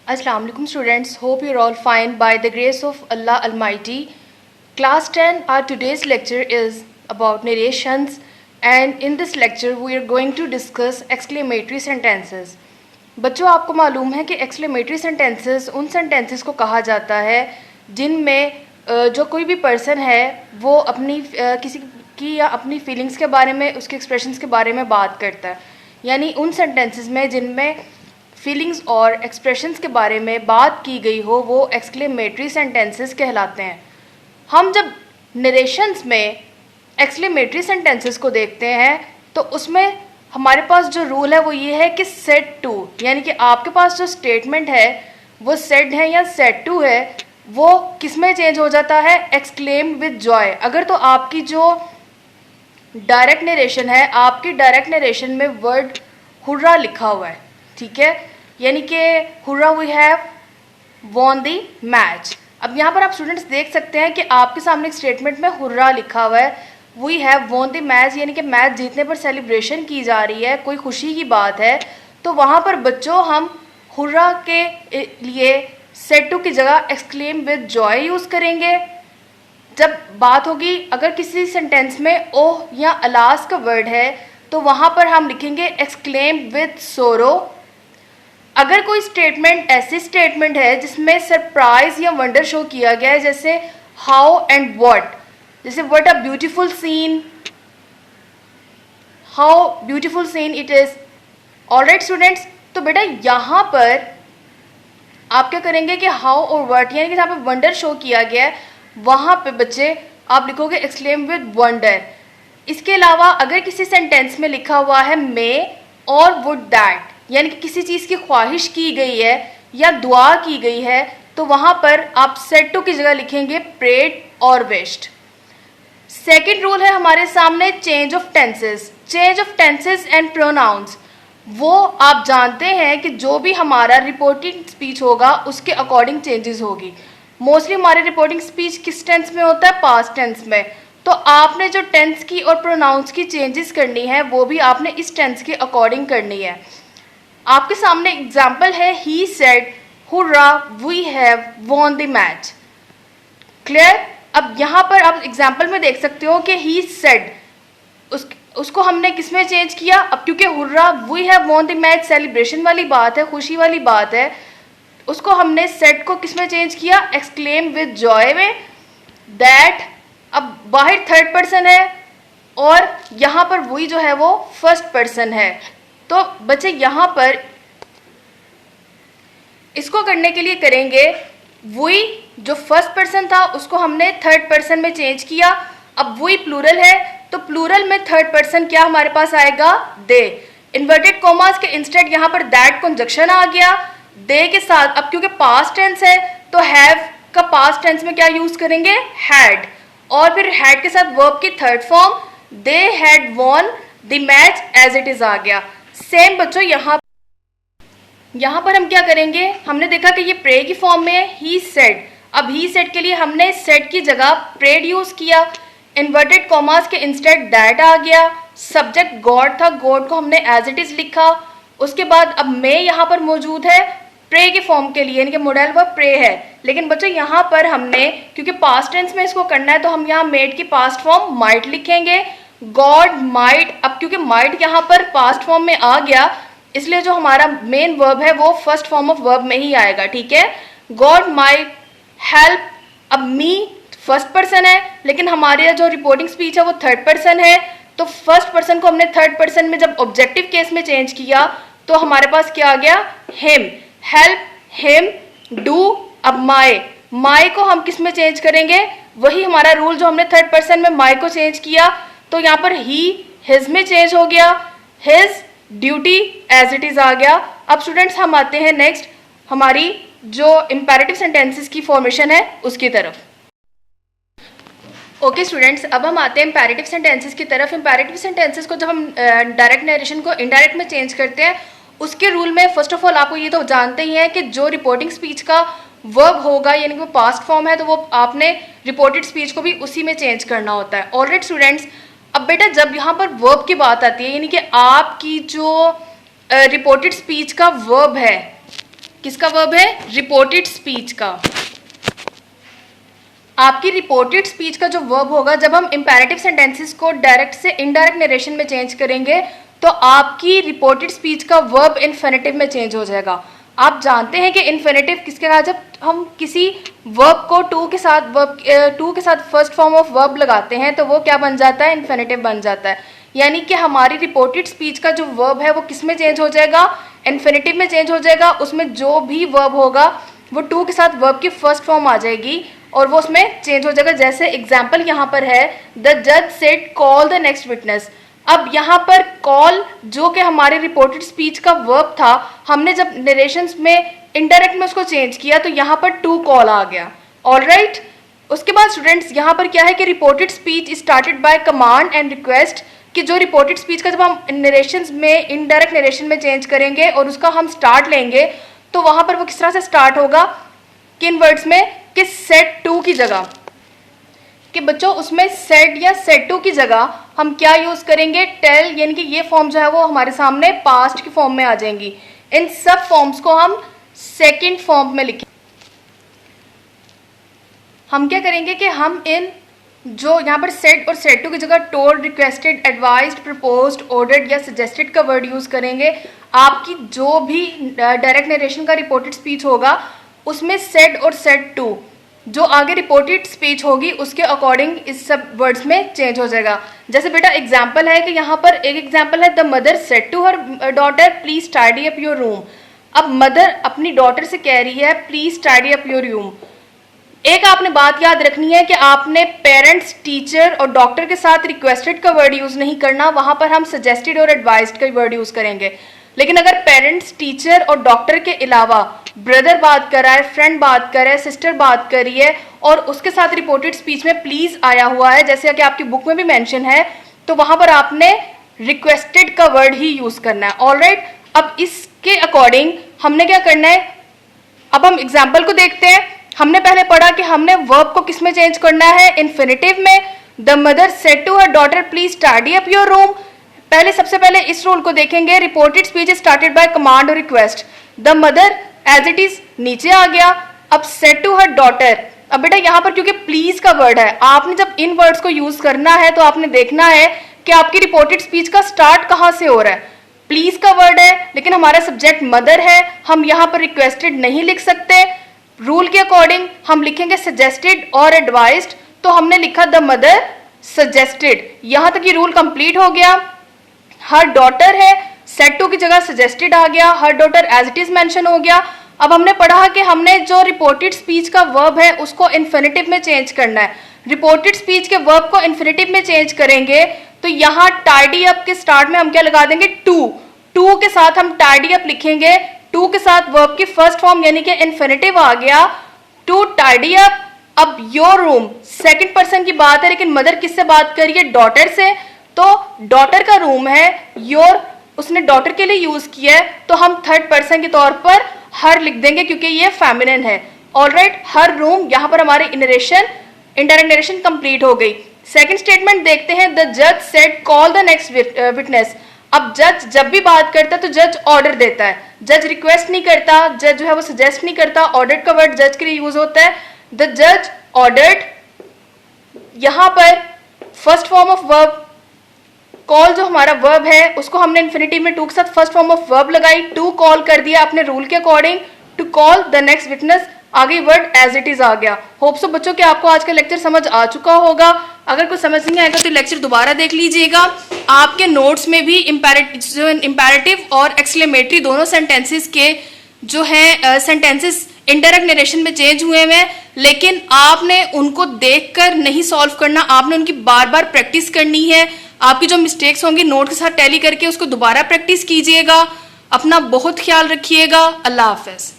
Assalamu alaikum students, hope you're all fine by the grace of Allah Almighty. Class 10, our today's lecture is about narrations, and in this lecture we are going to discuss exclamatory sentences. बच्चों, आपको मालूम है कि exclamatory sentences उन sentences को कहा जाता है जिनमें जो कोई भी पर्सन है वो अपनी किसी की या अपनी फीलिंग्स के बारे में, उसके एक्सप्रेशंस के बारे में बात करता है। यानी उन सेंटेंसेस में जिनमें फीलिंग्स और एक्सप्रेशंस के बारे में बात की गई हो वो एक्सक्लेमेटरी सेंटेंसेस कहलाते हैं। हम जब नरेशंस में एक्सक्लेमेटरी सेंटेंसेस को देखते हैं तो उसमें हमारे पास जो रूल है वो ये है कि सेड टू, यानी कि आपके पास जो स्टेटमेंट है वो सेड है या सेड टू है, वो किस में चेंज हो जाता है? Exclaim with joy. अगर तो आपकी जो डायरेक्ट नरेशन है, आपकी डायरेक्ट नरेशन में वर्ड हुर्रा लिखा हुआ है, ठीक है, यानी कि hurrah we have won the match. अब यहाँ पर आप स्टूडेंट्स देख सकते हैं कि आपके सामने एक स्टेटमेंट में हुर्रा लिखा हुआ है, we have won the match, यानी कि मैच जीतने पर सेलिब्रेशन की जा रही है, कोई खुशी की बात है। तो वहाँ पर बच्चों हम हुर्रा के लिए सेड टू की जगह एक्सक्लेम विद जॉय यूज़ करेंगे। जब बात होगी अगर किसी सेंटेंस में ओह या अलास का वर्ड है तो वहाँ पर हम लिखेंगे एक्सक्लेम विद सोरो। अगर कोई स्टेटमेंट ऐसी स्टेटमेंट है जिसमें सरप्राइज या वंडर शो किया गया है, जैसे हाउ एंड व्हाट, जैसे what a beautiful scene, how beautiful scene it is. Alright students, तो बेटा यहाँ पर आप क्या करेंगे कि हाउ और व्हाट, यानी कि जहाँ पर वंडर शो किया गया है वहाँ पे बच्चे आप लिखोगे एक्सक्लेम विद वंडर। इसके अलावा अगर किसी सेंटेंस में लिखा हुआ है मे और वुड दैट, यानी कि किसी चीज़ की ख्वाहिश की गई है या दुआ की गई है, तो वहाँ पर आप सेड टू की जगह लिखेंगे प्रेड और विश्ड। सेकेंड रूल है हमारे सामने change of tenses. Change of tenses and pronouns, वो आप जानते हैं कि जो भी हमारा रिपोर्टिंग स्पीच होगा उसके अकॉर्डिंग चेंजेस होगी। मोस्टली हमारे रिपोर्टिंग स्पीच किस टेंस में होता है? पास्ट टेंस में। तो आपने जो टेंस की और प्रोनाउंस की चेंजेस करनी है वो भी आपने इस टेंस के अकॉर्डिंग करनी है। आपके सामने एग्जाम्पल है he said hurrah we have won the match. Clear? अब यहाँ पर आप एग्जाम्पल में देख सकते हो कि ही सेड उसको हमने किस में चेंज किया? अब क्योंकि hurrah we have won the match celebration वाली बात है, खुशी वाली बात है, उसको हमने सेड को किस में चेंज किया? एक्सक्लेम विद जॉय में। दैट, अब बाहर थर्ड पर्सन है और यहाँ पर वी जो है वो फर्स्ट पर्सन है। तो बच्चे यहाँ पर इसको करने के लिए करेंगे वी जो फर्स्ट पर्सन था उसको हमने थर्ड पर्सन में चेंज किया। अब वी प्लूरल है तो प्लूरल में थर्ड पर्सन क्या हमारे पास आएगा? दे। इन्वर्टेड कॉमास के इंस्टेड यहाँ पर दैट कंजक्शन आ गया दे के साथ। अब क्योंकि पास्ट टेंस है तो हैव का पास्ट टेंस में क्या यूज करेंगे? हैड। और फिर हैड के साथ वर्ब की third form they had won the match as it is आ गया। सेम बच्चों यहाँ पर हम क्या करेंगे? हमने देखा कि ये प्रे की फॉर्म में है ही सेड। अब ही सेड के लिए हमने सेड की जगह प्रेड यूज किया। इन्वर्टेड कॉमास के इंस्टेड दैट आ गया। सब्जेक्ट गॉड था, गॉड को हमने एज इट इज लिखा। उसके बाद अब मे यहाँ पर मौजूद है प्रे के फॉर्म के लिए, यानी कि मॉडल वर्ब प्रे है। लेकिन बच्चों यहाँ पर हमने क्योंकि पास्ट टेंस में इसको करना है तो हम यहाँ मेड की पास्ट फॉर्म माइट लिखेंगे। गॉड माइट, अब क्योंकि माइट यहाँ पर पास्ट फॉर्म में आ गया इसलिए जो हमारा मेन वर्ब है वो फर्स्ट फॉर्म ऑफ वर्ब में ही आएगा, ठीक है। गॉड माइट हेल्प, अब मी फर्स्ट पर्सन है लेकिन हमारे जो रिपोर्टिंग स्पीच है वो थर्ड पर्सन है, तो फर्स्ट पर्सन को हमने थर्ड पर्सन में जब ऑब्जेक्टिव केस में चेंज किया तो हमारे पास क्या आ गया? हिम। Help him do. अब माई को हम किस में चेंज करेंगे? वही हमारा रूल जो हमने थर्ड पर्सन में माई को चेंज किया, तो यहाँ पर ही हिज में चेंज हो गया, his duty as it is आ गया। अब स्टूडेंट्स हम आते हैं नेक्स्ट हमारी जो इंपेरेटिव सेंटेंसेस की फॉर्मेशन है उसकी तरफ। ओके स्टूडेंट्स, अब हम आते हैं इंपेरेटिव सेंटेंसेस की तरफ। इंपेरेटिव सेंटेंसेस को जब हम डायरेक्ट नरेशन को इनडायरेक्ट में चेंज करते हैं उसके रूल में फर्स्ट ऑफ ऑल आपको ये तो जानते ही हैं कि जो रिपोर्टिंग स्पीच का वर्ब होगा यानी कि वो पास्ट फॉर्म है तो वो आपने रिपोर्टेड स्पीच को भी उसी में चेंज करना होता है। ऑलराइट स्टूडेंट्स, अब बेटा जब यहाँ पर वर्ब की बात आती है यानी कि आपकी जो रिपोर्टेड स्पीच का वर्ब है किसका वर्ब है? रिपोर्टेड स्पीच का। आपकी रिपोर्टेड स्पीच का जो वर्ब होगा, जब हम इंपैरेटिव सेंटेंसेस को डायरेक्ट से इनडायरेक्ट नरेशन में चेंज करेंगे तो आपकी रिपोर्टेड स्पीच का वर्ब इन्फिनेटिव में चेंज हो जाएगा। आप जानते हैं कि इन्फिनेटिव किसके साथ, जब हम किसी वर्ब को टू के साथ फर्स्ट फॉर्म ऑफ वर्ब लगाते हैं तो वो क्या बन जाता है? इन्फिनेटिव बन जाता है। यानी कि हमारी रिपोर्टेड स्पीच का जो वर्ब है वो किस में चेंज हो जाएगा? इन्फिनेटिव में चेंज हो जाएगा। उसमें जो भी वर्ब होगा वो टू के साथ वर्ब की फर्स्ट फॉर्म आ जाएगी और वो उसमें चेंज हो जाएगा। जैसे एग्जाम्पल यहाँ पर है, द जज said call the next witness. अब यहाँ पर कॉल जो कि हमारे रिपोर्टेड स्पीच का वर्ब था, हमने जब नरेशंस में इनडायरेक्ट में उसको चेंज किया तो यहाँ पर टू कॉल आ गया। ऑलराइट, उसके बाद स्टूडेंट्स यहाँ पर क्या है कि reported speech started by command and request, कि जो रिपोर्टेड स्पीच का जब हम नरेशंस में इनडायरेक्ट नरेशन में चेंज करेंगे और उसका हम स्टार्ट लेंगे तो वहाँ पर वो किस तरह से स्टार्ट होगा? किन वर्ड्स में? कि सेड टू की जगह, कि बच्चों उसमें सेड या सेड टू की जगह हम क्या यूज करेंगे? टेल, यानी कि ये फॉर्म जो है वो हमारे सामने पास्ट की फॉर्म में आ जाएंगी। इन सब फॉर्म्स को हम सेकंड फॉर्म में लिखें। हम क्या करेंगे कि हम इन जो यहाँ पर सेड और सेड टू की जगह told, requested, advised, proposed, ordered या सजेस्टेड का वर्ड यूज करेंगे। आपकी जो भी डायरेक्ट नरेशन का रिपोर्टेड स्पीच होगा उसमें सेड और सेड टू जो आगे रिपोर्टेड स्पीच होगी उसके अकॉर्डिंग इस सब वर्ड्स में चेंज हो जाएगा। जैसे बेटा एग्जाम्पल है कि यहाँ पर एक एग्जाम्पल है, the mother said to her daughter please tidy up your room. अब मदर अपनी डॉटर से कह रही है please tidy up your room. एक आपने बात याद रखनी है कि आपने पेरेंट्स, टीचर और डॉक्टर के साथ रिक्वेस्टेड का वर्ड यूज नहीं करना, वहां पर हम सजेस्टेड और एडवाइज्ड का वर्ड यूज करेंगे। लेकिन अगर पेरेंट्स, टीचर और डॉक्टर के अलावा ब्रदर बात कर रहा है, फ्रेंड बात कर रहा है, सिस्टर बात कर रही है और उसके साथ रिपोर्टेड स्पीच में प्लीज आया हुआ है, जैसे कि आपकी बुक में भी मेंशन है, तो वहां पर आपने रिक्वेस्टेड का वर्ड ही यूज करना है। ऑलराइट, अब इसके अकॉर्डिंग हमने क्या करना है? अब हम एग्जाम्पल को देखते हैं। हमने पहले पढ़ा कि हमने वर्ब को किस में चेंज करना है? इन्फिनेटिव में। The mother said to her daughter please tidy up your room. पहले सबसे पहले इस रूल को देखेंगे, reported speech started by command और request. The mother as it is नीचे आ गया। अब सेड टू हर डॉटर, अब बेटा यहाँ पर क्योंकि प्लीज का वर्ड है, आपने जब इन वर्ड्स को यूज करना है तो आपने देखना है कि आपकी रिपोर्टेड स्पीच का स्टार्ट कहाँ से हो रहा है। प्लीज का वर्ड है लेकिन हमारा सब्जेक्ट मदर है, हम यहाँ पर रिक्वेस्टेड नहीं लिख सकते। रूल के अकॉर्डिंग हम लिखेंगे सजेस्टेड और एडवाइज्ड, तो हमने लिखा द मदर सजेस्टेड। यहां तक ये रूल कंप्लीट हो गया। हर डॉटर है, सेड टू की जगह सजेस्टेड आ गया, her daughter as it is mention हो गया। अब हमने पढ़ा कि हमने जो रिपोर्टेड स्पीच का वर्ब है उसको इन्फिनेटिव में चेंज करना है। रिपोर्टेड स्पीच के वर्ब को इन्फिनेटिव में चेंज करेंगे तो यहाँ टाइडी अप के स्टार्ट में हम क्या लगा देंगे? टू के साथ हम टाइडी अप लिखेंगे। टू के साथ वर्ब की फर्स्ट फॉर्म यानी कि इन्फिनेटिव आ गया, टू टाइडी अप। अब योर रूम सेकंड पर्सन की बात है लेकिन मदर किससे बात कर रही है? डॉटर से, तो डॉटर का रूम है, योर उसने डॉटर के लिए यूज किया है तो हम थर्ड पर्सन के तौर पर हर लिख देंगे क्योंकि ये फेमिनिन है। ऑलराइट, हर रूम, यहाँ पर हमारे इनडायरेक्ट नरेशन कंप्लीट हो गई। सेकंड स्टेटमेंट देखते हैं, द जज said call the next witness. अब जज जब भी बात करता है तो जज ऑर्डर देता है, जज रिक्वेस्ट नहीं करता, जज जो है वो सजेस्ट नहीं करता। ऑर्डर का वर्ड जज के लिए यूज होता है। द जज ऑर्डर्ड, यहां पर first form of verb call जो हमारा वर्ब है उसको हमने इन्फिनिटिव में टू के साथ फर्स्ट फॉर्म ऑफ वर्ब लगाई, टू कॉल कर दिया आपने रूल के according. To call the next witness, आगे वर्ड एज इट इज आ गया। होप सो बच्चों कि आपको आज का लेक्चर समझ आ चुका होगा। अगर कुछ समझ नहीं आएगा तो लेक्चर दोबारा देख लीजिएगा। आपके नोट्स में भी इंपैरेटिव और एक्सक्लेमेटरी दोनों सेंटेंसेस के जो है सेंटेंसेस इनडायरेक्ट नरेशन में चेंज हुए हैं, लेकिन आपने उनको देखकर नहीं सॉल्व करना, आपने उनकी बार बार प्रैक्टिस करनी है। आपकी जो मिस्टेक्स होंगी नोट के साथ टैली करके उसको दोबारा प्रैक्टिस कीजिएगा। अपना बहुत ख्याल रखिएगा। अल्लाह हाफिज।